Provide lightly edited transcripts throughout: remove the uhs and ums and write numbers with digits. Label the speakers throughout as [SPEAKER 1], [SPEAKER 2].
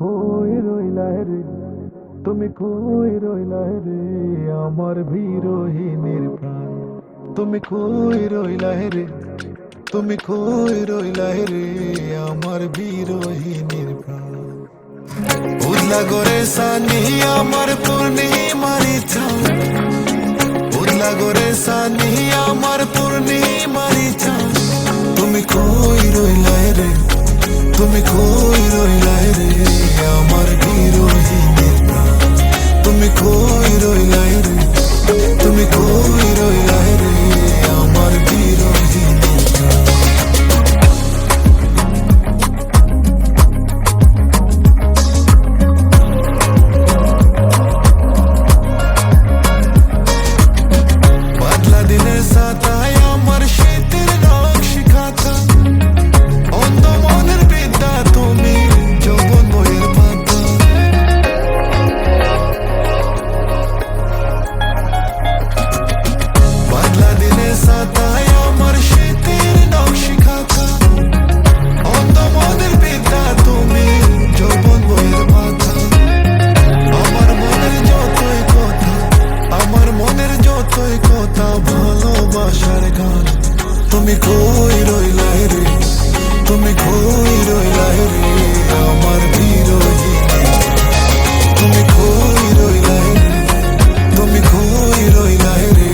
[SPEAKER 1] কই রইলা রে, তুমি কই রইলা রে, আমার বিরোহিনীর প্রাণ। তুমি কই রইলা রে, তুমি কই রইলা রে, আমার বিরোহিনীর প্রাণ। উদলা করে সানি আমার পূর্ণিমারি চাঁদ, উদলা করে সানি আমার পূর্ণিমারি চাঁদ। তুমি কই রইলা রে, তুমি কই রইলা রে, আমার বিরোহিনীর প্রাণ। তুমি কই রইলা রে, তুমি কই রইলা রে, আমার বিরোহিনীর প্রাণ। বাদলা দিনের সাতায় আমার শীতের নকশি খাতা, অন্ধ মনের বিদ্যা তুমি যৌবন বইয়ের পাতা। বাদলা দিনের সাতায় আমার শীতের নকশি খাতা, অন্ধ মনের বিদ্যা তুমি যৌবন বইয়ের পাতা। আমার মনের যতই কথা, আমার মনের যতই কথা, ভালোবাসার গান। তুমি কই রইলা রে, তুমি কই রইলা রে, আমার বিরোহিনী। তুমি কই রইলা রে, তুমি কই রইলা রে,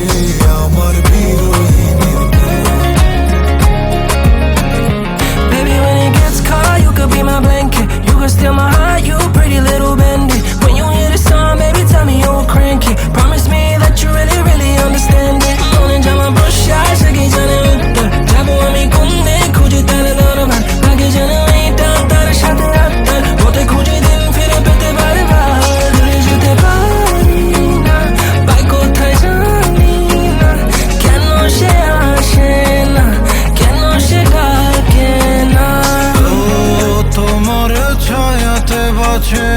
[SPEAKER 1] আমার বিরোহিনীর প্রাণ।
[SPEAKER 2] Baby, when it gets cold, you could be my blanket. You could steal my heart, you pretty little bandit. When you hear the song, baby, tell me you'll crank it. Promise me that you really, really understand it. 오늘 잠만 brush out, 자기 전에 웃다. 자부함이 꿈내, 굳이 따라 너로만 가기 전에 lay down, 따라 shut the up, 못해 굳이 든 필요 뺄때 바래 봐. 들려줄 때 바리나, 밟고 탈잖이나. Can't no share, can't no share,
[SPEAKER 3] তোমার ছায়াতে বাঁচে